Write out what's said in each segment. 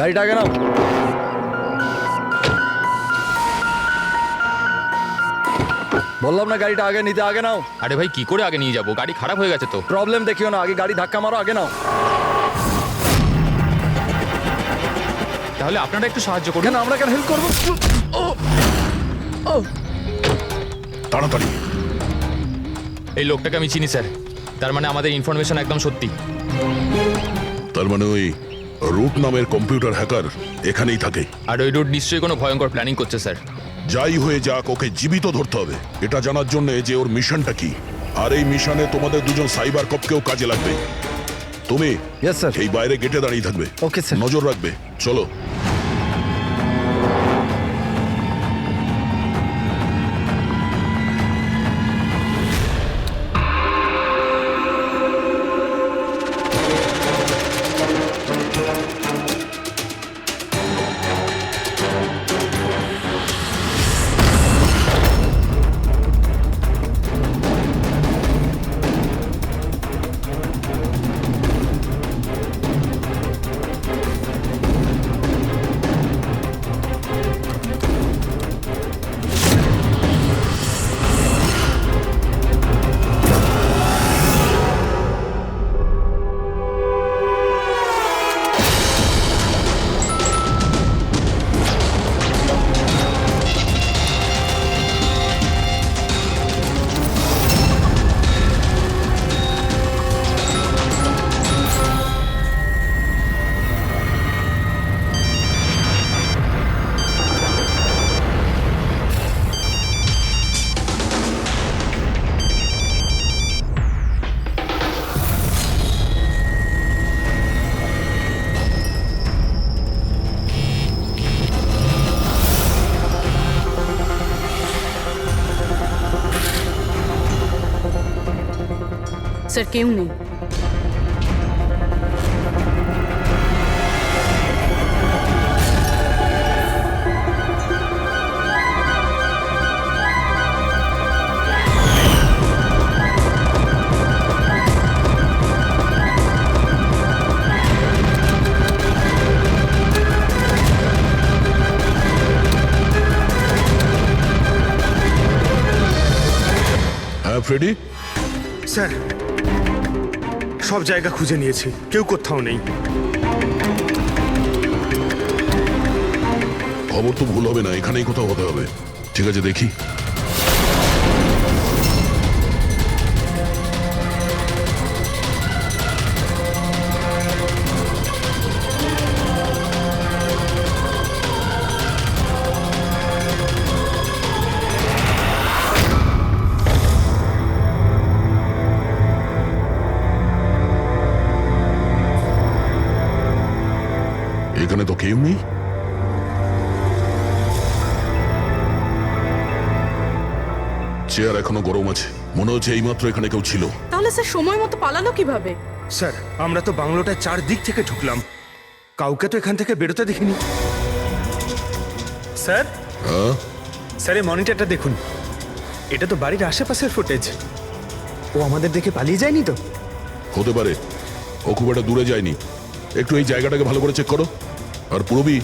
গাড়িটা আগে নাও। বললাম না গাড়িটা আগে নিতে, আগে নাও। আরে ভাই কি করে আগে নিয়ে যাবো? গাড়ি খারাপ হয়ে গেছে তো। প্রবলেম দেখিও না, আগে গাড়ি ধাক্কা মারো, আগে নাও। তাহলে আপনারা একটু সাহায্য করুন। কেন, আমরা কেন হেল্প করবো? তাড়াতাড়ি। এই লোকটাকে আমি চিনি স্যার, তার মানে আমাদের ইনফরমেশন একদম সত্যি। তার মানে ওই রুট নামের কম্পিউটার হ্যাকার এখানেই থাকে। আর ওই রুট নিশ্চয়ই কোনো ভয়ঙ্কর প্ল্যানিং করছে স্যার। যাই হয়ে যাক, ওকে জীবিত ধরতে হবে, এটা জানার জন্য যে ওর মিশনটা কি। আর এই মিশনে তোমাদের দুজন সাইবার কপকেও কাজে লাগবে। তুমি ইয়েস স্যার। এই বাইরে গেটে দাঁড়িয়ে থাকবে। Okay sir. নজর রাখবে। চলো। স্যার কেউ নেই। হ্যাঁ ফ্রেডি। স্যার সব জায়গা খুঁজে নিয়েছি, কেউ কোথাও নেই। খবর তো ভুল হবে না, এখানেই কোথাও হতে হবে। ঠিক আছে, দেখি। এখানে তো কেউ নেই। চেয়ার এখনো গরম আছে, মনে হচ্ছে এইমাত্র এখানে কেউ ছিল। তাহলে স্যার সময় মতো পালালো কিভাবে? স্যার আমরা তো বাংলোটার চারদিক থেকে ঢুকলাম, কাউকে তো এখান থেকে বেরোতে দেখিনি। স্যার হ্যাঁ, স্যার এই মনিটরটা দেখুন, এটা তো বাড়ির আশেপাশের ফুটেজ। ও আমাদের দেখে পালিয়ে যায়নি তো? হতে পারে, ও খুব একটা দূরে যায়নি। একটু এই জায়গাটাকে ভালো করে চেক করো। আর পুরবি,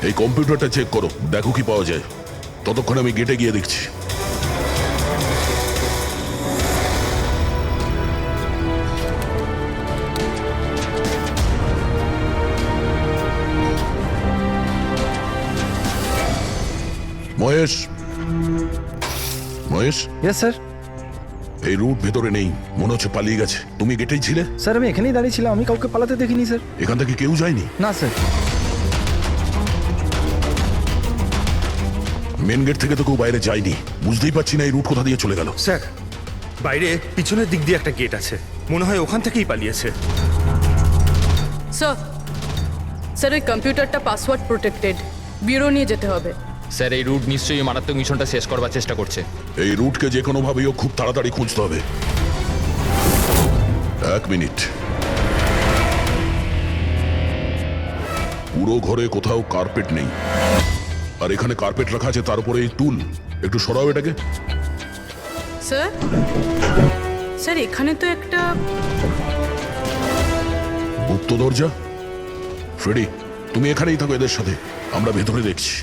এই কম্পিউটারটা চেক করো, দেখো কি পাওয়া যায়। ততক্ষণ আমি গেটে গিয়ে দেখছি। Mahesh, Mahesh, yes sir. এই রুট ভেতরে নেই, মনে হচ্ছে পালিয়ে গেছে। তুমি গেটেই ছিলে? স্যার আমি এখানেই দাঁড়িয়ে ছিলাম, আমি কাউকে পালাতে দেখিনি স্যার। এখান থেকে কেউ যায়নি? না স্যার। মেন গেট থেকে তো কেউ বাইরে যায়নি। বুঝতেই পারছি না এই রুট কোথা দিয়ে চলে গেল। স্যার বাইরে পিছনের দিক দিয়ে একটা গেট আছে, মনে হয় ওখান থেকেই পালিয়েছে। স্যার স্যার ওই কম্পিউটারটা পাসওয়ার্ড প্রোটেক্টেড, ব্যুরো নিয়ে যেতে হবে। স্যার এই রুট নিশ্চয়ই মারাত্মক মিশনটা শেষ করবার চেষ্টা করছে। এই রুটকে যে কোনো ভাবেই খুব তাড়াতাড়ি খুঁজতে হবে। 1 মিনিট। পুরো ঘরে কোথাও কার্পেট নেই, আর এখানে কার্পেট রাখা আছে, তার উপরে এই টুল। একটু সরাও এটাকে। স্যার স্যার এখানে তো একটা গুপ্ত দরজা। ফ্রেডি, তুমি এখানেই থাকো এদের সাথে, আমরা ভেতরে দেখছি।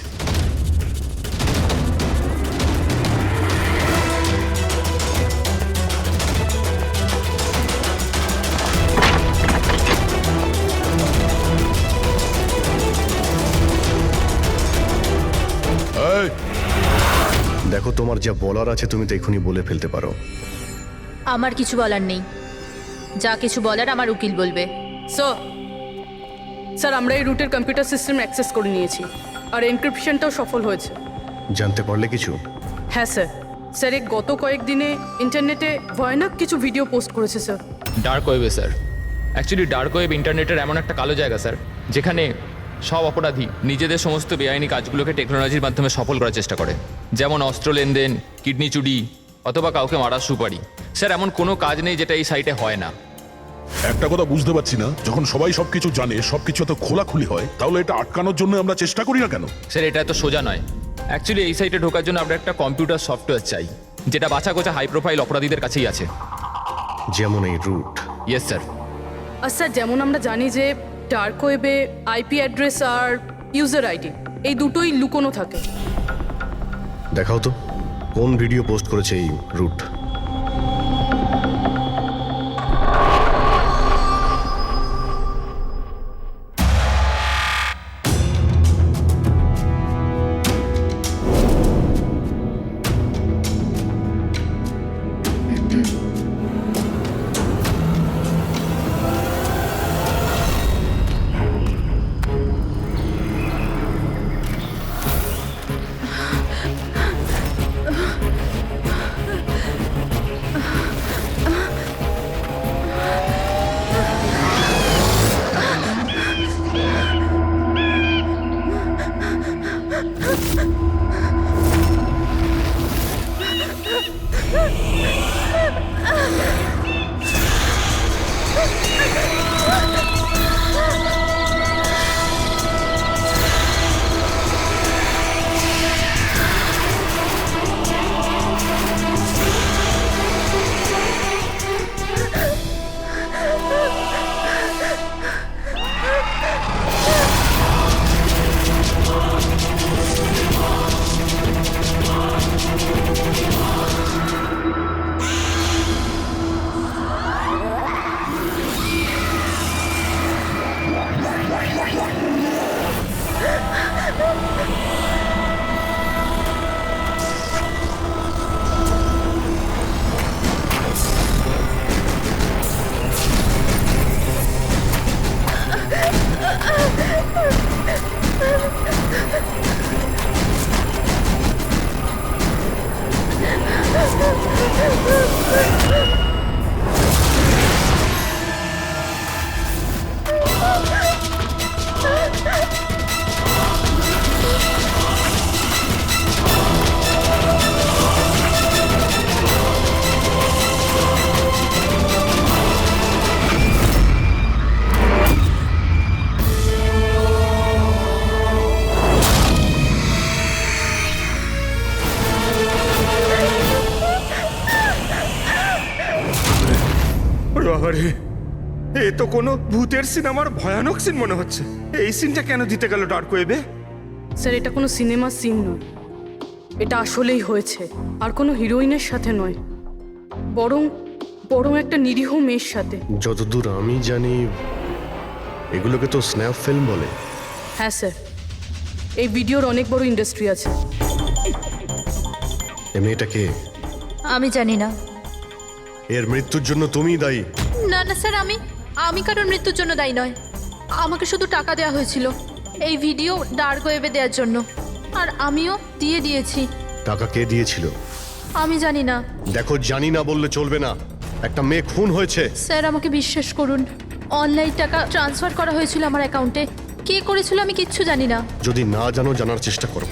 এই, দেখো, তোমার যা বলার আছে তুমি তো এখনই বলে ফেলতে পারো। আমার কিছু বলার নেই, যা কিছু বলার আমার উকিল বলবে। স্যার আমরা এই রুটের কম্পিউটার সিস্টেম অ্যাক্সেস করে নিয়েছি আর এনক্রিপশনটাও সফল হয়েছে। জানতে পারলে কিছু? হ্যাঁ স্যার এই গত কয়েকদিনে ইন্টারনেটে ভয়ানক কিছু ভিডিও পোস্ট করেছে স্যার। ডার্ক ওয়েবে স্যার। অ্যাকচুয়ালি ডার্ক ওয়েব ইন্টারনেটের এমন একটা কালো জায়গা স্যার, যেখানে সব অপরাধী নিজেদের সমস্ত বেআইনি কাজগুলোকে টেকনোলজির মাধ্যমে সফল করার চেষ্টা করে, যেমন অস্ত্র লেনদেন, কিডনি চুরি অথবা কাউকে মারার সুপারি। স্যার এমন কোনো কাজ নেই যেটা এই সাইটে হয় না। একটা কথা বুঝতে পারছি না, যখন সবাই সবকিছু জানে, সবকিছু এত খোলাখুলি হয়, তাহলে এটা আটকানোর জন্য আমরা চেষ্টা করি না কেন? স্যার এটা এত সোজা নয়। অ্যাকচুয়ালি এই সাইটে ঢোকার জন্য আমরা একটা কম্পিউটার সফটওয়্যার চাই, যেটা বাছা গোছা হাই প্রোফাইল অপরাধীদের কাছেই আছে। যেমন এই রুট। Yes sir. আর স্যার যেমন আমরা জানি যে ডার্ক ওয়েবে আইপি অ্যাড্রেস আর ইউজার আইডি এই দুটোই লুকোনো থাকে। দেখাও তো কোন ভিডিও পোস্ট করেছে এই রুট। আরে এ তো কোনো ভূতের সিনেমার ভয়ানক সিন মনে হচ্ছে। এই সিনটা কেন দিতে গেল ডার্ক ওয়েবে? স্যার এটা কোনো সিনেমার সিন নয়, এটা আসলেই হয়েছে। আর কোনো হিরোইনের সাথে নয়, বরং বরং একটা নিরীহ মেয়ের সাথে। যতদূর আমি জানি এগুলোকে তো স্ন্যাপ ফিল্ম বলে। হ্যাঁ স্যার, এই ভিডিওর অনেক বড় ইন্ডাস্ট্রি আছে। এমনি এটা কে? আমি জানি না। এর মৃত্যুর জন্য তুমিই দায়ী। না না স্যার, আমি কারোর মৃত্যুর জন্য দায়ী নয়। আমাকে শুধু টাকা দেওয়া হয়েছিল এই ভিডিও ডার্ক ওয়েবে দেওয়ার জন্য, আর আমিও দিয়েছি। টাকা কে দিয়েছিল? আমি জানি না। দেখো, জানি না বললে চলবে না। একটা মেয়ে খুন হয়েছে। স্যার আমাকে বিশ্বাস করুন, অনলাইন টাকা ট্রান্সফার করা হয়েছিল আমার অ্যাকাউন্টে। কে করেছিল আমি কিচ্ছু জানি না। যদি না জানো, জানার চেষ্টা করো।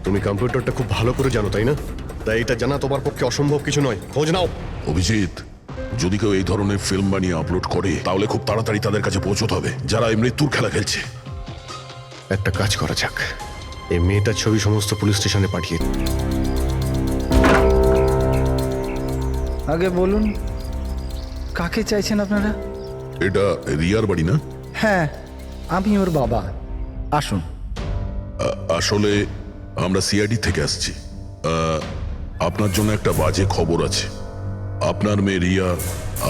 তুমি কম্পিউটারটা খুব ভালো করে জানো, তাই না? তাই এটা জানা তোমার পক্ষে অসম্ভব কিছু নয়। খোঁজ নাও। অভিজিৎ, যদি কেউ এই ধরনের ফিল্ম বানিয়ে আপলোড করে, তাহলে খুব তাড়াতাড়ি তাদের কাছে পৌঁছতে হবে, যারা এই মৃত্যুর খেলা খেলছে। একটা কাজ করা যাক, এই মেয়েটার ছবি সমস্ত পুলিশ স্টেশনে পাঠিয়ে। আগে বলুন, কাকে চাইছেন আপনারা? এটা রিয়ার বাড়ি না? হ্যাঁ, আমি ওর বাবা। আসুন। আসলে আমরা সিআইডি থেকে আসছি। আপনার জন্য একটা বাজে খবর আছে। আপনার মেয়ে রিয়া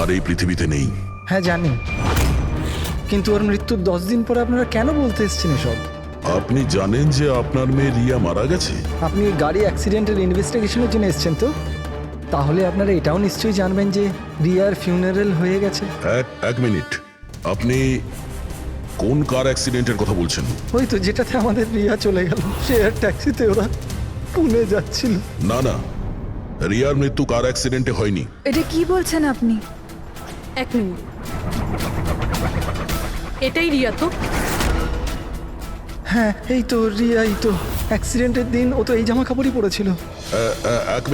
আর এই পৃথিবীতে নেই। হ্যাঁ জানি, কিন্তু ওর মৃত্যুর 10 দিন পরে আপনারা কেন বলতে এসছেন এসব? আপনি জানেন যে আপনার মেয়ে রিয়া মারা গেছে? আপনি গাড়ি অ্যাক্সিডেন্টের ইনভেস্টিগেশনের জন্য এসছেন তো? তাহলে আপনারা এটাও নিশ্চয়ই জানবেন যে রিয়ার ফিউনারেল হয়ে গেছে। এক মিনিট, আপনি কোন কার অ্যাক্সিডেন্টের কথা বলছেন? ওই তো যেটাতে আমাদের রিয়া চলে গেল, শেয়ার ট্যাক্সিতে ওরা পুনে যাচ্ছিল। না না, রিয়ার মৃত্যু কার অ্যাক্সিডেন্টে হয়নি। এটা কি বলছেন আপনি? 1 মিনিট, এটাই রিয়া তো? হ্যাঁ এই তো রিয়াই তো। অ্যাক্সিডেন্টের দিন ও তো এই জামা কাপড়ই পরেছিল। এক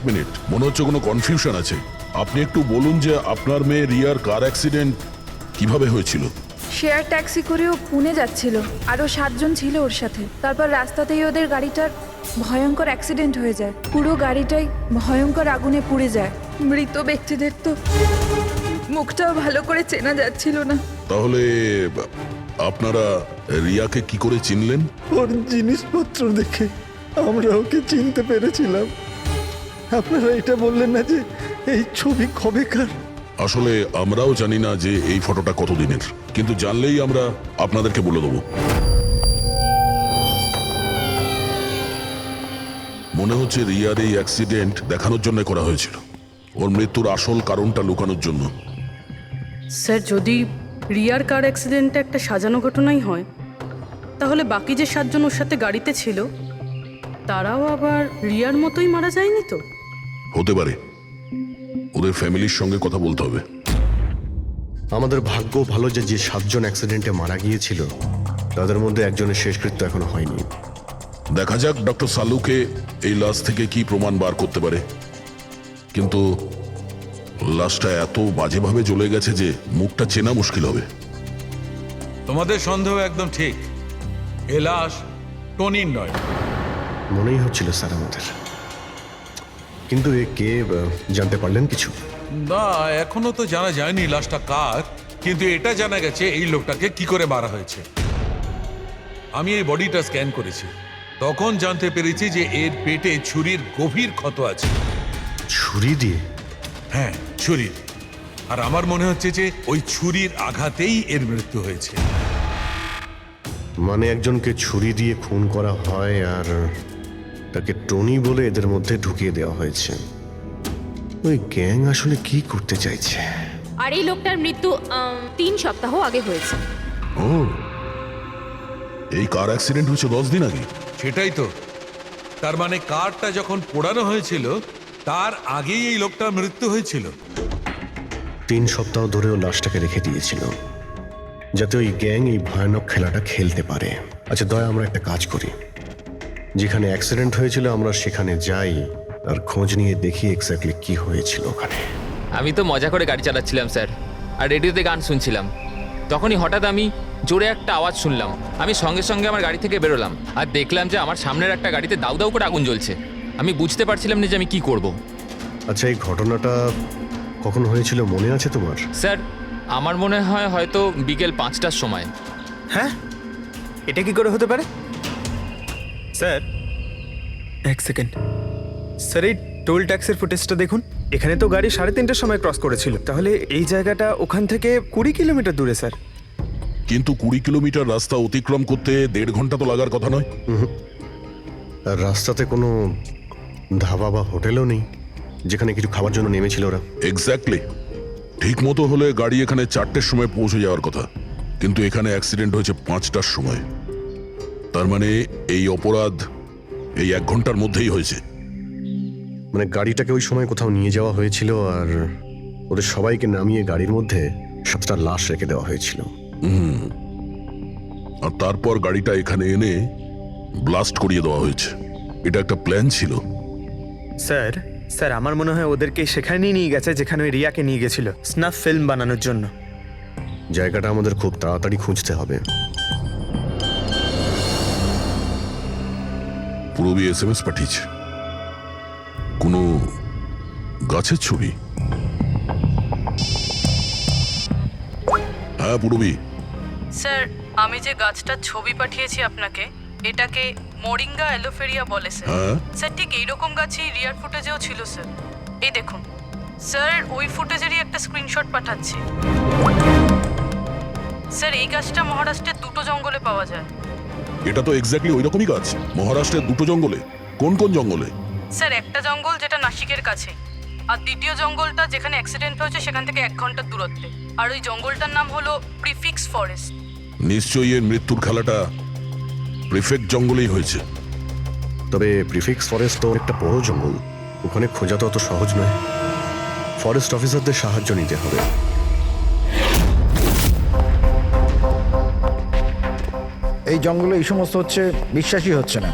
মিনিট, মনে হচ্ছে কোনো কনফিউশন আছে। আপনি একটু বলুন যে আপনার মেয়ে রিয়ার কার অ্যাক্সিডেন্ট কিভাবে হয়েছিল? শেয়ার ট্যাক্সি করেও পুনে যাচ্ছিল, আরও 7 জন ছিল ওর সাথে। তারপর রাস্তাতেই ওদের গাড়িটার ভয়ঙ্কর অ্যাক্সিডেন্ট হয়ে যায়। পুরো গাড়িটাই ভয়ঙ্কর আগুনে পুড়ে যায়। মৃত ব্যক্তিদের তো মুখটাও ভালো করে চেনা যাচ্ছিল না। তাহলে আপনারা রিয়াকে কি করে চিনলেন? ওর জিনিসপত্র দেখে আমরা ওকে চিনতে পেরেছিলাম। আপনারা এটা বললেন না যে এই ছবি কবেকার? আসলে আমরাও জানি না যে এই ফটোটা কতদিনের, কিন্তু জানলেই আমরা আপনাদেরকে বলে দেবো। মনে হচ্ছে রিয়ার এই অ্যাক্সিডেন্ট দেখানোর জন্য করা হয়েছিল, ওর মৃত্যুর আসল কারণটা লুকানোর জন্য। স্যার, যদি রিয়ার কার অ্যাক্সিডেন্টটা একটা সাজানো ঘটনাই হয়, তাহলে বাকি যে 7 জন ওর সাথে গাড়িতে ছিল তারাও আবার রিয়ার মতোই মারা যায়নি তো? হতে পারে, ওদের ফ্যামিলির সঙ্গে কথা বলতে হবে। আমাদের ভাগ্য ভালো যে 7 জন অ্যাক্সিডেন্টে মারা গিয়েছিল তাদের মধ্যে একজনের শেষকৃত্য এখনো হয়নি। দেখা যাক ডক্টর সালুকে এই লাশ থেকে কি প্রমাণ বার করতে পারে। কিন্তু লাশটা এত বাজেভাবে জ্বলে গেছে যে মুখটা চেনা মুশকিল হবে। তোমাদের সন্দেহ একদম ঠিক। এ লাশ টনির নয়। মনেই হচ্ছিল স্যার আমাদের, কিন্তু এ কে জানতে পারলেন কিছু? না, এখনো তো জানা যায়নি লাশটা কার, কিন্তু এটা জানা গেছে এই লোকটাকে কি করে মারা হয়েছে। আমি এই বডিটা স্ক্যান করেছি, তখন জানতে পেরেছি যে এর পেটে ছুরির গভীর ক্ষত আছে। ছুরি দিয়ে? হ্যাঁ, ছুরির। আর আমার মনে হচ্ছে যে ওই ছুরির আঘাতেই এর মৃত্যু হয়েছে। মানে একজনকে ছুরি দিয়ে খুন করা হয় আর তাকে টনি বলে এদের মধ্যে ঢুকিয়ে দেওয়া হয়েছে। ওই গ্যাং আসলে কি করতে চাইছে? আর এই লোকটার মৃত্যু 3 সপ্তাহ আগে হয়েছে। ও, এই কার অ্যাক্সিডেন্ট হয়েছে 10 দিন আগে? সেটাই তো। তার মানে কারটা যখন পোড়ানো হয়েছিল তার আগেই এই লোকটার মৃত্যু হয়েছিল। 3 সপ্তাহ ধরেও লাশটাকে রেখে দিয়েছিল যাতে ওই গ্যাং এই ভয়ানক খেলাটা খেলতে পারে। আচ্ছা দয়া, আমরা একটা কাজ করি, যেখানে অ্যাক্সিডেন্ট হয়েছিল আমরা সেখানে যাই আর খোঁজ নিয়ে দেখি এক্স্যাক্টলি কি হয়েছিল ওখানে। আমি তো মজা করে গাড়ি চালাচ্ছিলাম স্যার, আর রেডিওতে গান শুনছিলাম। তখনই হঠাৎ আমি জোরে একটা আওয়াজ শুনলাম। আমি সঙ্গে সঙ্গে আমার গাড়ি থেকে বেরোলাম আর দেখলাম যে আমার সামনের একটা গাড়িতে দাউ দাউ করে আগুন জ্বলছে। আমি বুঝতে পারছিলাম না যে আমি কি করব। আচ্ছা, এই ঘটনাটা কখন হয়েছিল মনে আছে তোমার? স্যার, আমার মনে হয় হয়তো বিকেল 5টার সময়। হ্যাঁ, এটা কি করে হতে পারে? স্যার 1 সেকেন্ড, স্যার এই টোল ট্যাক্সের ফুটেজটা দেখুন। এখানে তো গাড়ি 3:30টার সময় ক্রস করেছিল, তাহলে এই জায়গাটা ওখান থেকে 20 কিলোমিটার দূরে স্যার। কিন্তু 20 কিলোমিটার রাস্তা অতিক্রম করতে 1.5 ঘন্টা তো লাগার কথা নয়। আর রাস্তাতে কোনো ধাবা বা হোটেলও নেই যেখানে কিছু খাবার জন্য নেমেছিল ওরা। এক্স্যাক্টলি, ঠিক মতো হলে গাড়ি এখানে 4টের সময় পৌঁছে যাওয়ার কথা, কিন্তু এখানে অ্যাক্সিডেন্ট হয়েছে 5টার সময়। তার মানে এই অপরাধ এই 1 ঘন্টার মধ্যেই হয়েছে। মানে গাড়িটাকে ওই সময় কোথাও নিয়ে যাওয়া হয়েছিল আর ওদের সবাইকে নামিয়ে গাড়ির মধ্যে 7টা লাশ রেখে দেওয়া হয়েছিল। আর তারপর গাড়িটা এখানে এনে ব্লাস্ট করিয়ে দেওয়া হয়েছে। এটা একটা প্ল্যান ছিল। স্যার স্যার আমার মনে হয় ওদেরকে সেখানেই নিয়ে গেছে যেখানে ওই রিয়াকে নিয়ে গেছিল স্নাফ ফিল্ম বানানোর জন্য। জায়গাটা আমাদের খুব তাড়াতাড়ি খুঁজতে হবে। পূরবী SMS পাঠিয়েছে, কোনো গাছের ছবি। হ্যাঁ পূরবী। স্যার আমি যে গাছটার ছবি পাঠিয়েছি আপনাকে, এটাকে মোরিঙ্গা অ্যালোফেরিয়া বলে স্যার। হ্যাঁ স্যার ঠিক এইরকম গাছই রিয়ার ফুটেজেও ছিল স্যার। এই দেখুন স্যার, ওই ফুটেজেরই একটা স্ক্রিনশট পাঠাচ্ছি। স্যার এই গাছটা মহারাষ্ট্রের দুটো জঙ্গলে পাওয়া যায়। এটা তো এক্স্যাক্টলি ওই রকমই গাছ। মহারাষ্ট্রের দুটো জঙ্গলে? কোন কোন জঙ্গলে? স্যার একটা জঙ্গল যেটা নাসিকের কাছে, আর দ্বিতীয় জঙ্গলটা যেখানে অ্যাক্সিডেন্ট হয়েছে সেখান থেকে 1 ঘন্টার দূরত্বে। আর ওই জঙ্গলটার নাম হলো প্রিফিক্স ফরেস্ট। নিশ্চয়ই এর মৃত্যুর খেলাটা প্রিফেক্ট জঙ্গলেই হয়েছে। তবে প্রিফিক্স ফরেস্ট তো একটা বড় জঙ্গল, ওখানে খোঁজা তো অত সহজ নয়। ফরেস্ট অফিসারদের সাহায্য নিতে হবে। এই জঙ্গলে এই সমস্ত হচ্ছে, বিশ্বাসই হচ্ছে না।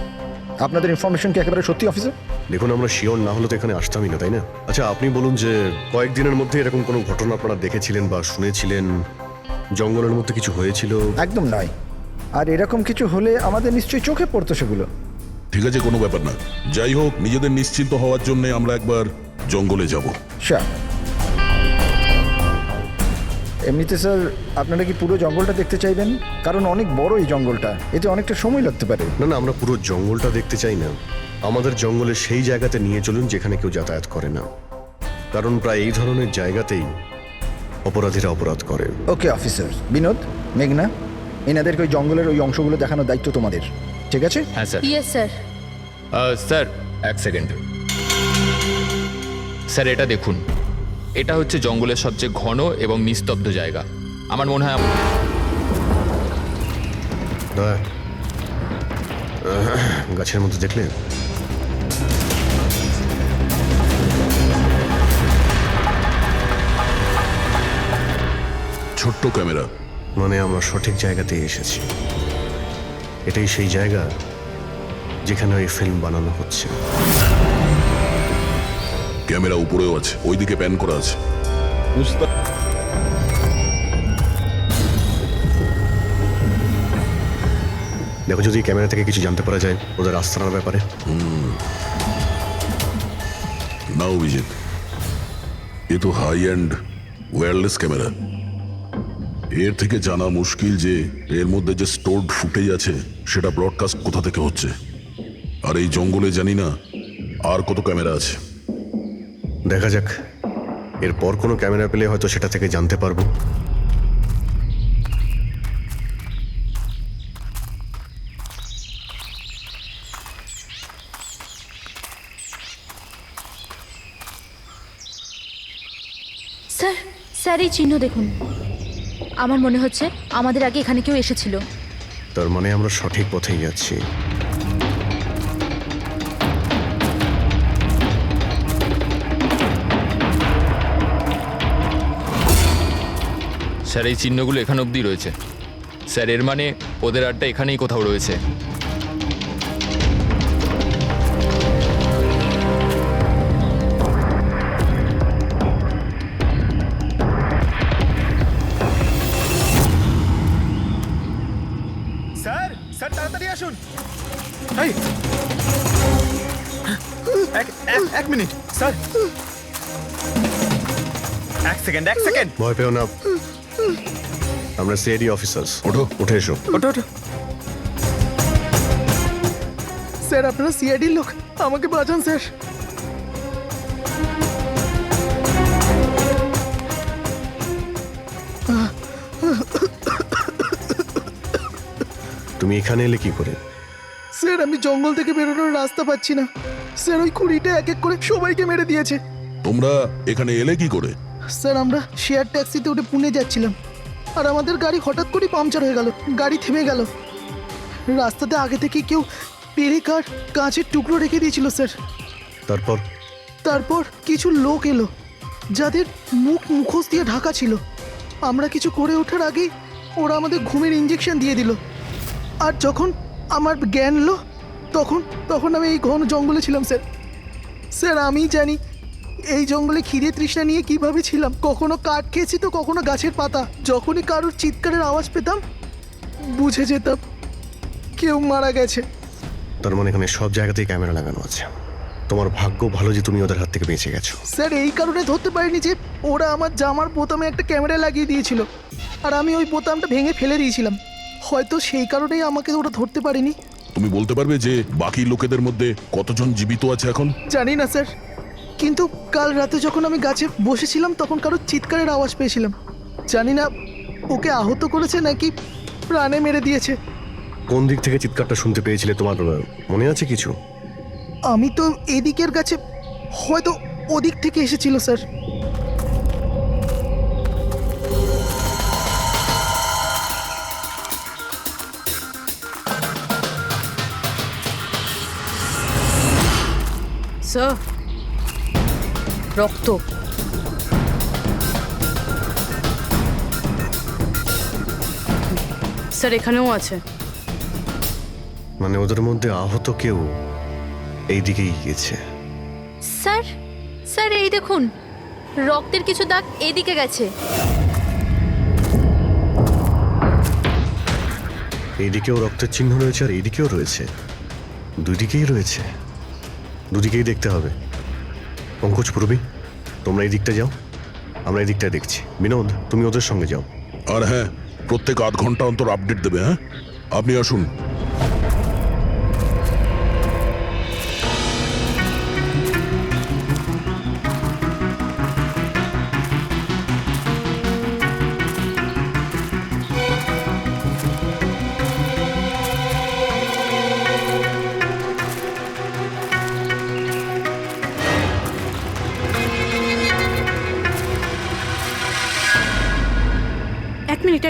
আপনাদের ইনফরমেশন কি একেবারে সত্যি অফিসার? দেখুন, আমরা শিওর না হলে তো এখানে আসতামই না, তাই না? আচ্ছা, আপনি বলুন যে কয়েকদিনের মধ্যে এরকম কোনো ঘটনা আপনারা দেখেছিলেন বা শুনেছিলেন, জঙ্গলের মধ্যে কিছু হয়েছিল? একদম নয়। আর এরকম কিছু হলে আমাদের নিশ্চয়ই চোখে পড়তো সেগুলো। ঠিক আছে, কোনো ব্যাপার না। যাই হোক, নিজেদের নিশ্চিন্ত হওয়ার জন্য আমরা একবার জঙ্গলে যাব। স্যার, এমনিতে স্যার আপনারা কি পুরো জঙ্গলটা দেখতে চাইবেন? কারণ অনেক বড় এই জঙ্গলটা, এতে অনেকটা সময় লাগতে পারে। না না, আমরা পুরো জঙ্গলটা দেখতে চাই না। আমাদের জঙ্গলে সেই জায়গাতে নিয়ে চলুন যেখানে কেউ যাতায়াত করে না, কারণ প্রায় এই ধরনের জায়গাতেই অপরাধীরা অপরাধ করে। Okay officer. বিনোদ, মেঘনা, এনাদেরকে ওই জঙ্গলের ওই অংশগুলো দেখানোর দায়িত্ব তোমাদের, ঠিক আছে? হ্যাঁ sir. Yes sir. Sir 1 second. Sir এটা দেখুন, এটা হচ্ছে জঙ্গলের সবচেয়ে ঘন এবং নিস্তব্ধ জায়গা। আমার মনে হয় দয়া, গাছের মধ্যে দেখলে ছোট্ট ক্যামেরা, মানে আমরা সঠিক জায়গাতে এসেছি। এটাই সেই জায়গা যেখানে ওই ফিল্ম বানানো হচ্ছে। ক্যামেরা উপরেও আছে, ওইদিকে প্যান করা আছে। দেখো, যদি ক্যামেরা থেকে কিছু জানতে পারা যায় ওদের আস্তানার ব্যাপারে। না অভিজিৎ, এ তো হাই অ্যান্ড ওয়্যারলেস ক্যামেরা। এর থেকে জানা মুশকিল যে এর মধ্যে যে স্টোরড ফুটেজ আছে সেটা ব্রডকাস্ট কোথা থেকে হচ্ছে। আর এই জঙ্গলে জানি না আর কত ক্যামেরা আছে। দেখা যাক, এরপর কোনো ক্যামেরা পেলে হয়তো সেটা থেকে জানতে পারবো। স্যার, স্যার এই চিহ্ন দেখুন। আমার মনে হচ্ছে আমাদের আগে এখানে কেউ এসেছিল। তার মানে আমরা সঠিক পথেই যাচ্ছি। স্যার এই চিহ্নগুলো এখানে অবধি রয়েছে। স্যার এর মানে ওদের আড্ডা এখানেই কোথাও রয়েছে। স্যার, স্যার তাড়াতাড়ি আসুন। এক মিনিট স্যার, 1 সেকেন্ড। ভয় পেও না, আমরা সিআইডি অফিসার্স। ওঠো। উঠে এসো। ওটো। স্যার আপনারা সিআইডির লোক, আমাকে বাঁচান স্যার। তুমি এখানে এলে কি করে? স্যার আমি জঙ্গল থেকে বেরোনোর রাস্তা পাচ্ছি না। স্যার ওই কুড়িটা এক এক করে সবাইকে মেরে দিয়েছে। তোমরা এখানে এলে কি করে? স্যার আমরা শেয়ার ট্যাক্সিতে উঠে পুনে যাচ্ছিলাম, আর আমাদের গাড়ি হঠাৎ করে পাংচার হয়ে গেল। গাড়ি থেমে গেল। রাস্তাতে আগে থেকে কেউ পেরেকার কাঁচের টুকরো রেখে দিয়েছিল স্যার। তারপর কিছু লোক এলো যাদের মুখোশ দিয়ে ঢাকা ছিল। আমরা কিছু করে ওঠার আগেই ওরা আমাদের ঘুমের ইঞ্জেকশন দিয়ে দিল। আর যখন আমার জ্ঞান এলো তখন আমি এই ঘন জঙ্গলে ছিলাম স্যার। স্যার আমি জানি এই জঙ্গলে খিদে তৃষ্ণা নিয়ে কিভাবে ছিলাম। কখনো কাঠ খেয়েছি তো কখনো গাছের পাতা। যখনই কারোর চিৎকারের আওয়াজ পেতাম বুঝে যেতাম কেউ মারা গেছে। তার মানে এখানে সব জায়গাতেই ক্যামেরা লাগানো আছে। তোমার ভাগ্য ভালো যে তুমি ওদের হাত থেকে বেঁচে গেছো। স্যার এই কারণে ধরতে পারিনি যে ওরা আমার জামার বোতামে একটা ক্যামেরা লাগিয়ে দিয়েছিল, আর আমি ওই বোতামটা ভেঙে ফেলে দিয়েছিলাম। হয়তো সেই কারণেই আমাকে ওরা ধরতে পারেনি। তুমি বলতে পারবে যে বাকি লোকেদের মধ্যে কতজন জীবিত আছে এখন? জানি না স্যার, কিন্তু কাল রাতে যখন আমি গাছে বসেছিলাম তখন কারো চিৎকারের আওয়াজ পেয়েছিলাম। জানি না ওকে আহত করেছে নাকি প্রাণে মেরে দিয়েছে। কোন দিক থেকে চিৎকারটা শুনতে পেয়েছিলে তোমার মনে আছে কিছু? আমি তো এদিকের গাছে, হয়তো ওদিক থেকে এসেছিল স্যার। স্যার, রক্ত। স্যার এখানেও আছে। মানে ওদের মধ্যে আহত কেউ এই দিকেই গিয়েছে। স্যার স্যার এই দেখুন, রক্তের কিছু দাগ এদিকে গেছে। এইদিকেও রক্তের চিহ্ন রয়েছে আর এইদিকেও রয়েছে, দুদিকেই রয়েছে, দুদিকেই দেখতে হবে। পঙ্কজ, পূর্বী, তোমরা এই দিকটা যাও, আমরা এই দিকটা দেখছি। বিনোদ, তুমি ওদের সঙ্গে যাও। আর হ্যাঁ, প্রত্যেক আধ ঘন্টা অন্তর আপডেট দেবে। হ্যাঁ, আপনি আসুন।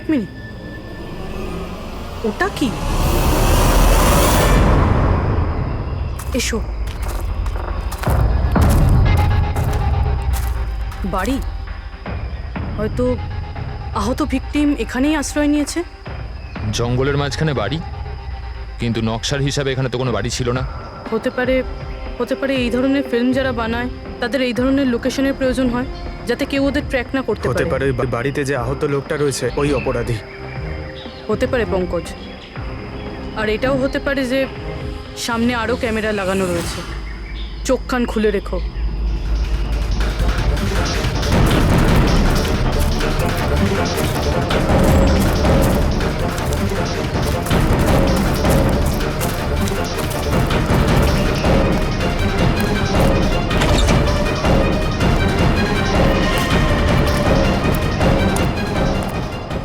এক মিনিট, ওটা কি? এসো। বাড়ি? হয়তো আহত ভিকটিম এখানেই আশ্রয় নিয়েছে। জঙ্গলের মাঝখানে বাড়ি, কিন্তু নকশার হিসাবে এখানে তো কোনো বাড়ি ছিল না। হতে পারে এই ধরনের ফিল্ম যারা বানায় তাদের এই ধরনের লোকেশনের প্রয়োজন হয়, যাতে কেউ ওদের ট্র্যাক না করতে হতে পারে। পারে বাড়িতে যে আহত লোকটা রয়েছে ওই অপরাধী। হতে পারে পঙ্কজ। আর এটাও হতে পারে যে সামনে আরও ক্যামেরা লাগানো রয়েছে। চোখ কান খুলে রেখো।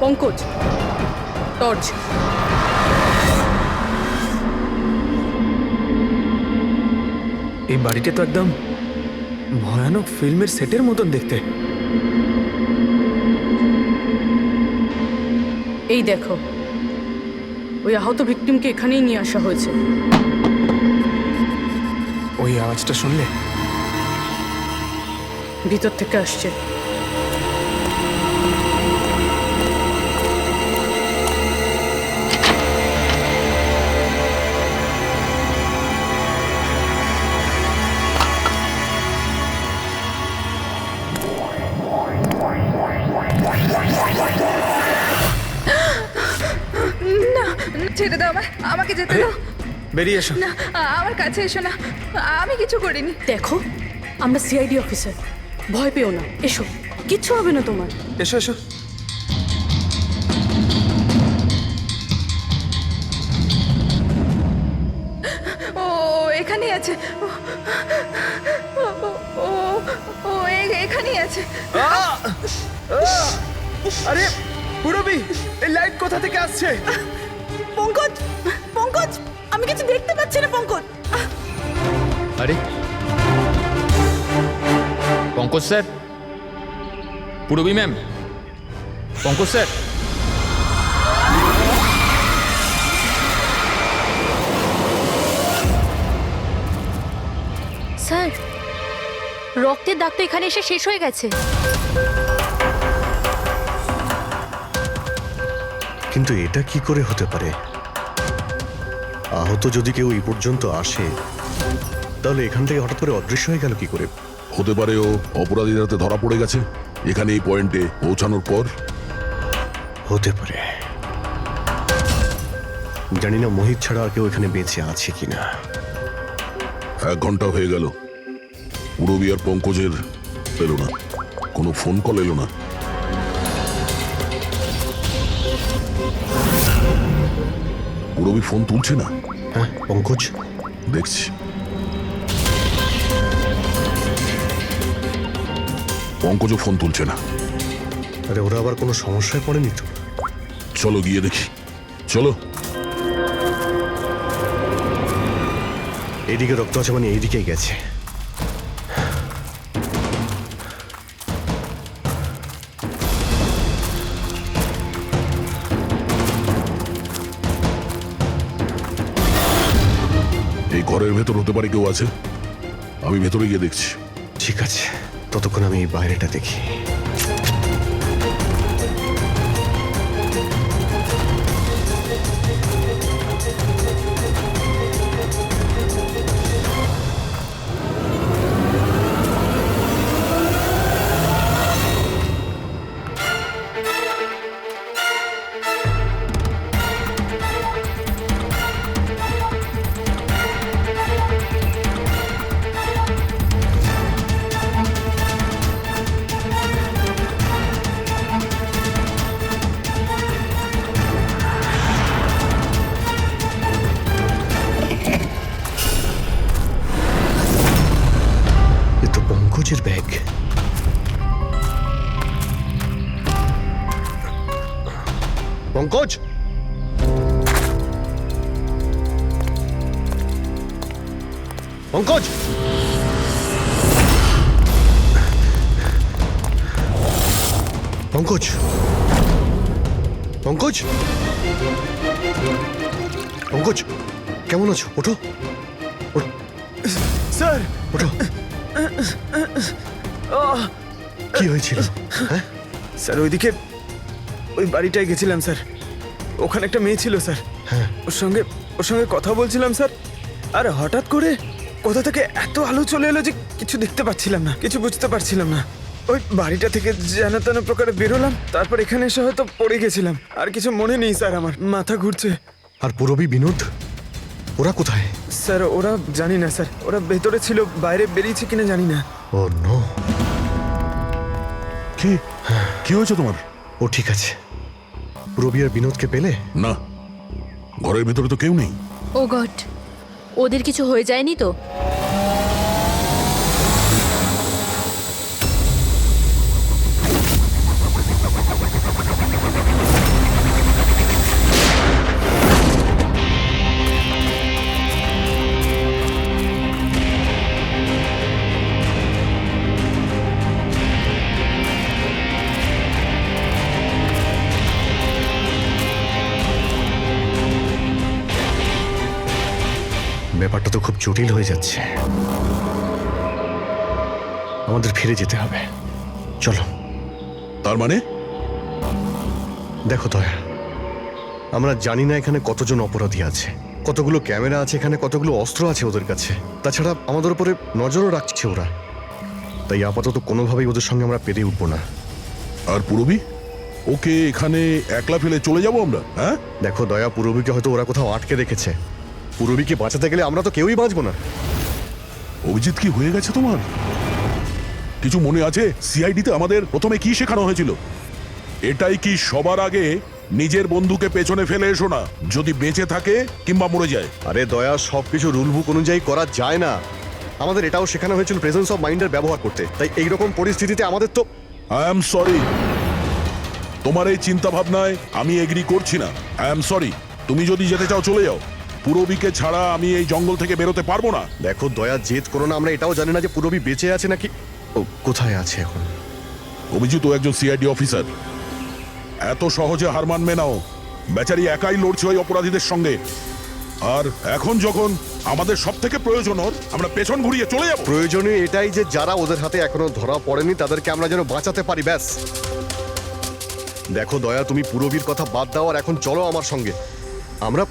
পঙ্কজ, টর্চ। এই বাড়িটা তো একদম ভয়ানক ফিল্মের সেটের মতন দেখতে। এই দেখো, ওই আহত ভিকটিমকে এখানেই নিয়ে আসা হয়েছে। ওই আওয়াজটা শুনলে? ভিতর থেকে আসছে। না, ছেড়ে দাও আমাকে যেতে দাও। বেরিয়ে এসো। না, আমার কাছে এসো না, আমি কিছু করিনি। দেখো, আমরা সিআইডি অফিসার, ভয় পেও না। এসো, কিচ্ছু হবে না তোমার। এসো এসো। ও এখানেই আছে, ও এখানেই আছে। আরে পুরবি, এই লাইট কোথা থেকে আসছে? পঙ্কজ, পঙ্কজ, আমি কিছু দেখতে পাচ্ছি না। পঙ্কজ, আরে Pankaj sir, Purabi ma'am, Pankaj sir. Sir, রক্তের দাগ তো এখানে এসে শেষ হয়ে গেছে। কিন্তু এটা কি করে হতে পারে? আহত যদি কেউ এই পর্যন্ত আসে, তাহলে এখান থেকে হঠাৎ করে অদৃশ্য হয়ে গেল কি করে? হতে পারে ও অপরাধীর হাতে ধরা পড়ে গেছে এখানে এই পয়েন্টে পৌঁছানোর পর। হতে পারে। জানি না মোহিত ছাড়া আর কেউ এখানে বেঁচে আছে কিনা। 1 ঘন্টা হয়ে গেল, পূরবী আর পঙ্কজের এলো না, কোনো ফোন কল এলো না। পুরবি ফোন তুলছে না। হ্যাঁ পঙ্কজ, দেখছি। পঙ্কজও ফোন তুলছে না। আরে ওরা আবার কোনো সমস্যায় পড়েনি তো? চলো গিয়ে দেখি, চলো। এইদিকে রক্ত আছে মানে এইদিকেই গেছে। এই ঘরের ভেতর হতে পারে কেউ আছে, আমি ভেতরে গিয়ে দেখছি। ঠিক আছে, ততক্ষণ আমি এই বাইরেটা দেখি। এ তো পঙ্কজের ব্যাগ। পঙ্কজ, পঙ্কজ, পঙ্কজ, পঙ্কজ, পঙ্কজ, কেমন আছো? ওঠো, স্যার, ওঠো। কি হয়েছিল? হ্যাঁ, স্যার ওইদিকে ওই বাড়িটায় গেছিলাম স্যার। ওখানে একটা মেয়ে ছিল স্যার। হ্যাঁ। ওর সঙ্গে কথা বলছিলাম স্যার। আর হঠাৎ করে কোথা থেকে এত আলো চলে এলো যে কিছু দেখতে পাচ্ছিলাম না, কিছু বুঝতে পারছিলাম না। ওই বাড়িটা থেকে যেন তেন প্রকারে বেরোলাম, তারপর এখানে এসে হয়তো পড়ে গেছিলাম। আর কিছু মনে নেই স্যার, আমার মাথা ঘুরছে। আর পুরবি, বিনোদ, ওরা কোথায়? স্যার ওরা জানি না স্যার, ওরা ভেতরে ছিল, বাইরে বেরিয়েছে কিনা জানি না। ও নো। কি কি হয়েছে তোমার? ও ঠিক আছে। পুরবি আর বিনোদকে পেলে? না, ঘরের ভেতরে তো কেউ নেই। ও গড, ওদের কিছু হয়ে যায়নি তো? ব্যাপারটা তো খুব জটিল হয়ে যাচ্ছে। আমাদের ফিরে যেতে হবে, চলো। তার মানে? দেখো দয়া, আমরা জানি না এখানে কতজন অপরাধী আছে, কতগুলো ক্যামেরা আছে এখানে, কতগুলো অস্ত্র আছে ওদের কাছে। তাছাড়া আমাদের উপরে নজরও রাখছে ওরা। তাই আপাতত কোনোভাবেই ওদের সঙ্গে আমরা পেরে উঠবো না। আর পুরবি, ওকে এখানে একলা ফেলে চলে যাবো আমরা? হ্যাঁ দেখো দয়া, পুরবীকে হয়তো ওরা কোথাও আটকে রেখেছে। পুরবীকে বাঁচাতে গেলে আমরা তো কেউই বাঁচবো না। অভিজিৎ, কি হয়ে গেছে তোমার? কিছু মনে আছে সিআইডিতে আমাদের প্রথমে কি শেখানো হয়েছিল? এটাই কি সবার আগে নিজের বন্ধুকে পেছনে ফেলে এসো না, যদি বেঁচে থাকে কিংবা মরে যায়। আরে দয়া, সবকিছু রুল বুক অনুযায়ী করা যায় না। আমাদের এটাও শেখানো হয়েছিল প্রেজেন্স অফ মাইন্ডের ব্যবহার করতে। তাই এইরকম পরিস্থিতিতে আমাদের তো আই এম সরি, তোমার এই চিন্তা ভাবনায় আমি এগ্রি করছি না। আই এম সরি, তুমি যদি যেতে চাও চলে যাও। পুরবীকে ছাড়া আমি এই জঙ্গল থেকে বেরোতে পারবো না। দেখো দয়া, জেদ করো না। আমরা এটাও জানি না যে পুরবী বেঁচে আছে নাকি ও কোথায় আছে এখন। অভিজিৎ ও একজন সিআইডি অফিসার, এত সহজে হার মানবে নাও। বেচারি একাই লড়ছে ওই অপরাধীদের সঙ্গে। আর এখন যখন আমাদের সব থেকে প্রয়োজন ওর, আমরা পেছন ঘুরিয়ে চলে যাব। প্রয়োজনীয় এটাই যে যারা ওদের হাতে এখনো ধরা পড়েনি তাদেরকে আমরা যেন বাঁচাতে পারি, ব্যাস। দেখো দয়া, তুমি পুরবীর কথা বাদ দাও আর এখন চলো আমার সঙ্গে। আমরা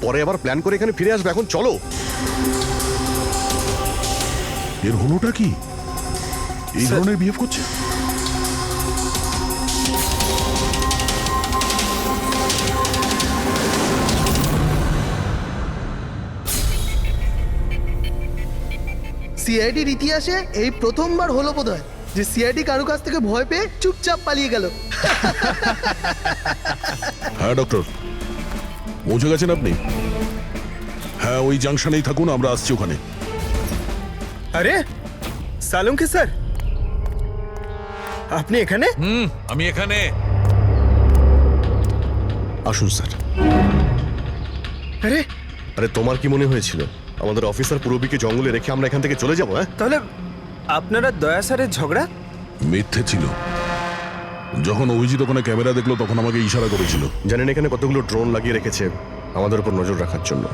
পরে আবার প্ল্যান করে এখানে ফিরে আসবো, এখন চলো। এর হলোটা কি? এই ধরনের বিহেভ করছে? সিআইডির ইতিহাসে এই প্রথমবার হলো বোধহয় যে সিআইডি কারো কাছ থেকে ভয় পেয়ে চুপচাপ পালিয়ে গেল। হ্যাঁ ডক্টর, পৌঁছে গেছেন আপনি? হ্যাঁ ওই জাংশনেই থাকুন, আমরা আসছি ওখানে। আরে সালুঙ্কি স্যার, আপনি এখানে? আমি এখানে। আসুন স্যার। আরে আরে তোমার কি মনে হয়েছিল আমাদের অফিসার পূরবীকে জঙ্গলে রেখে আমরা এখান থেকে চলে যাবো? হ্যাঁ, তাহলে আপনারা দয়া স্যারের ঝগড়া? মিথ্যে ছিল। যখন অভিজিৎ ওখানে ক্যামেরা দেখলো তখন আমাকে ইশারা করেছিল। জানেন এখানে কতগুলো ড্রোন লাগিয়ে রেখেছে আমাদের উপর নজর রাখার জন্য।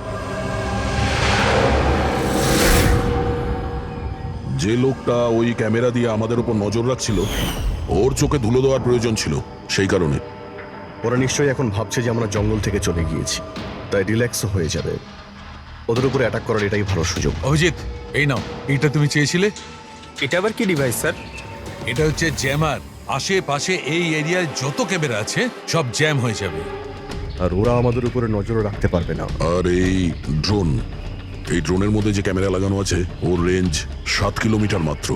যে লোকটা ওই ক্যামেরা দিয়ে আমাদের উপর নজর রাখছিল ওর চোখে ধুলো দেওয়ার প্রয়োজন ছিল, সেই কারণে। ওরা নিশ্চয়ই এখন ভাবছে যে আমরা জঙ্গল থেকে চলে গিয়েছি, তাই রিল্যাক্সও হয়ে যাবে। ওদের উপরে অ্যাটাক করার এটাই ভালো সুযোগ। অভিজিৎ, এই নাও, এটা তুমি চেয়েছিলে। এটা আবার কি ডিভাইস স্যার? এটা হচ্ছে জ্যামার। আশেপাশে এই এরিয়ায় যত ক্যামেরা আছে সব জ্যাম হয়ে যাবে। আর ওরা আমাদের উপরে নজর রাখতে পারবে না। আর এই ড্রোন, এই ড্রোনের মধ্যে যে ক্যামেরা লাগানো আছে ওর রেঞ্জ 7 কিলোমিটার মাত্র।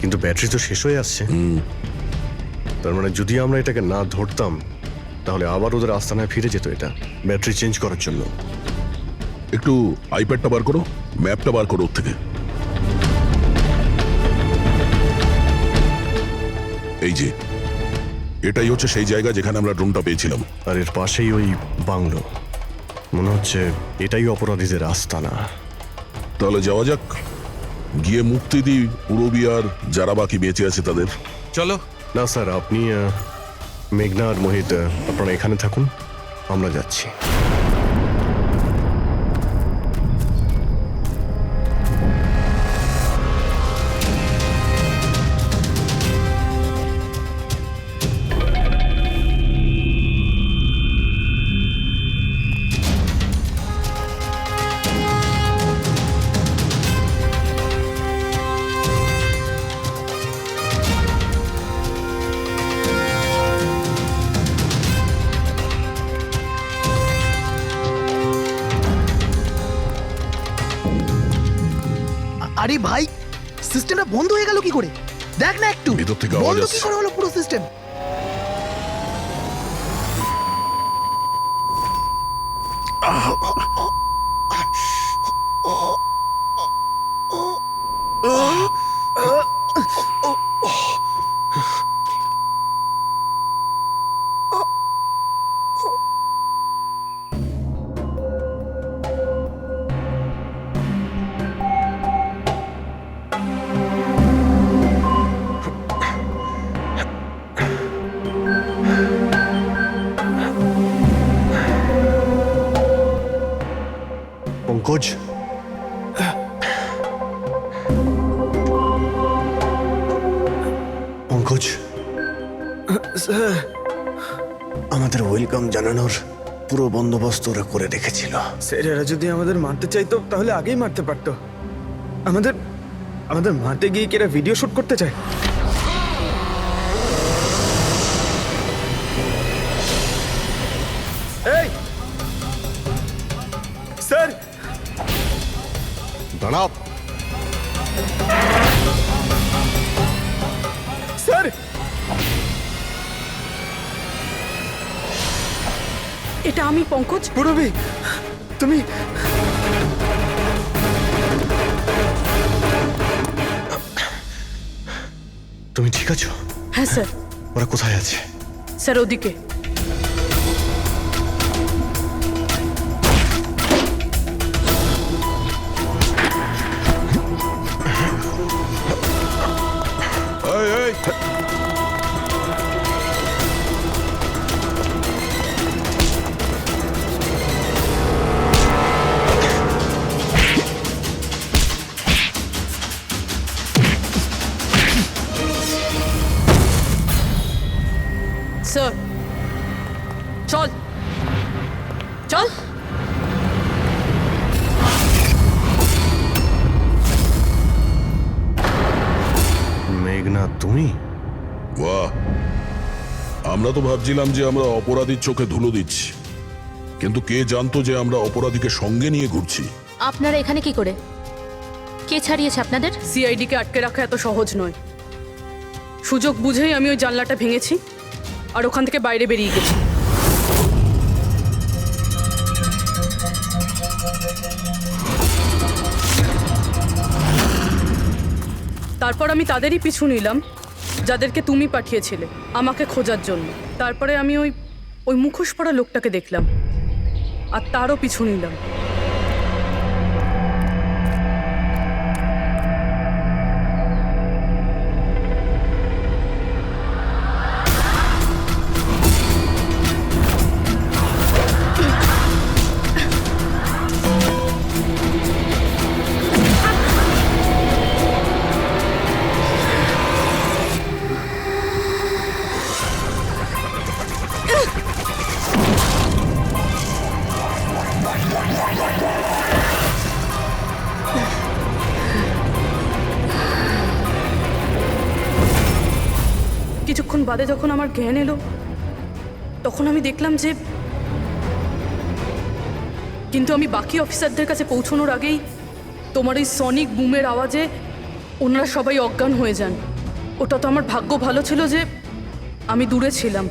কিন্তু ব্যাটারি তো শেষ হয়ে আসছে। তার মানে যদি আমরা এটাকে না ধরতাম তাহলে আবার ওদের আস্তানায় ফিরে যেত এটা ব্যাটারি চেঞ্জ করার জন্য। একটু আইপ্যাডটা বার করো, ম্যাপটা বার করো ওর থেকে। এই যে এটাই হচ্ছে সেই জায়গা যেখানে আমরা ড্রোনটা পেয়েছিলাম। আর এর পাশেই ওই বাংলো, মনে হচ্ছে এটাই অপরাধীদের আস্তানা। তাহলে যাওয়া যাক, গিয়ে মুক্তি দিই পূরবী আর যারা বাকি বেঁচে আছে তাদের। চলো। না স্যার, আপনি মেঘনা আর মোহিত আপনারা এখানে থাকুন, আমরা যাচ্ছি। আরে ভাই, সিস্টেমটা বন্ধ হয়ে গেল কি করে? দেখ না একটু, ভিতর থেকে আওয়াজ বন্ধ কি আসছে। করে হলো পুরো সিস্টেম? পঙ্কজ, পঙ্কজ, আমাদের ওয়েলকাম জানানোর পুরো বন্দোবস্ত ওরা করে রেখেছিল। স্যার এরা যদি আমাদের মারতে চাইতো তাহলে আগেই মারতে পারতো। আমাদের আমাদের মারতে গিয়ে কি এরা ভিডিও শুট করতে চায়? এই স্যার, দাঁড়াও। স্যার এটা আমি পঙ্কজ। পূরবী, তুমি তুমি ঠিক আছো? হ্যাঁ স্যার। ওরা কোথায় আছে? স্যার ওদিকে। এই, এই, স্যার চল চল। মেঘনা, তুমি? বাহ, আমরা তো ভাবছিলাম যে আমরা অপরাধীর চোখে ধুলো দিচ্ছি, কিন্তু কে জানতো যে আমরা অপরাধীকে সঙ্গে নিয়ে ঘুরছি। আপনারা এখানে কি করে? কে ছাড়িয়েছে আপনাদের? সিআইডি কে আটকে রাখা এত সহজ নয়। সুযোগ বুঝেই আমি ওই জানলাটা ভেঙেছি আর ওখান থেকে বাইরে বেরিয়ে গেছি। তারপর আমি তাদেরই পিছু নিলাম যাদেরকে তুমি পাঠিয়েছিলে আমাকে খোঁজার জন্য। তারপরে আমি ওই মুখোশ পরা লোকটাকে দেখলাম আর তারও পিছু নিলাম। কিছুক্ষণ বাদে যখন আমার জ্ঞান এলো তখন আমি দেখলাম যে কিন্তু আমি বাকি অফিসারদের কাছে পৌঁছানোর আগেই তোমার এই সনিক বুমের আওয়াজে ওনারা সবাই অজ্ঞান হয়ে যান। ওটা তো আমার ভাগ্য ভালো ছিল যে আমি দূরে ছিলাম,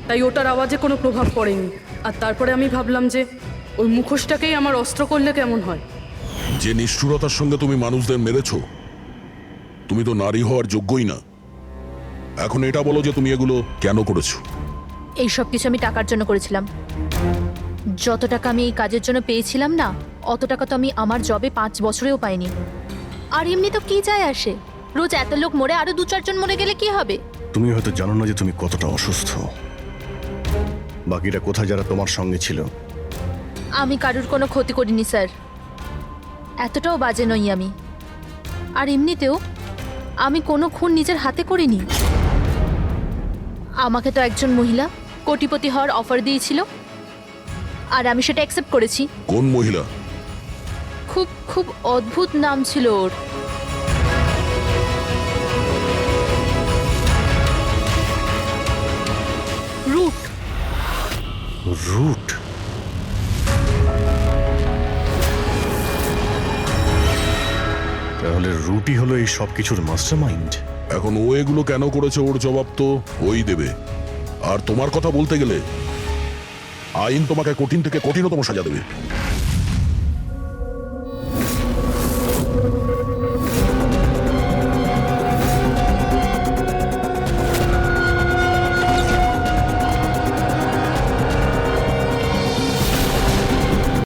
তাই ওটার আওয়াজে কোনো প্রভাব পড়েনি। আর তারপরে আমি ভাবলাম যে ওই মুখোশটাকেই আমার অস্ত্র করলে কেমন হয়। যে নিষ্ঠুরতার সঙ্গে তুমি মানুষদের মেরেছো, তুমি তো নারী হওয়ার যোগ্যই না। এখন এটা বলো যে তুমি এগুলো কেন করেছো? এই সব কিছু আমি টাকার জন্য করেছিলাম। যত টাকা আমি এই কাজের জন্য পেয়েছিলাম না, অত টাকা তো আমি আমার জবে 5 বছরেও পাইনি। আর এমনি তো কি যায় আসে, রোজ এত লোক মরে, আরো 2-4 জন মরে গেলে কি হবে? তুমি হয়তো জানো না যে তুমি কতটা অসুস্থ। বাকিরা কোথায় যারা তোমার সঙ্গে ছিল? আমি কারুর কোনো ক্ষতি করিনি স্যার, এতটাও বাজে নই আমি। আর এমনিতেও আমি কোনো খুন নিজের হাতে করিনি। আমাকে তো একজন মহিলা কোটিপতি হওয়ার অফার দিয়েছিল আর আমি সেটা অ্যাকসেপ্ট করেছি। কোন মহিলা? খুব খুব অদ্ভুত নাম ছিল ওর। রুট। রুট? তাহলে রুটই হলো এই সব কিছুর মাস্টারমাইন্ড। এখন ও এগুলো কেন করেছে ওর জবাব তো ওই দেবে। আর তোমার কথা বলতে গেলে আইন তোমাকে কঠিন থেকে কঠিনতম সাজা দেবে।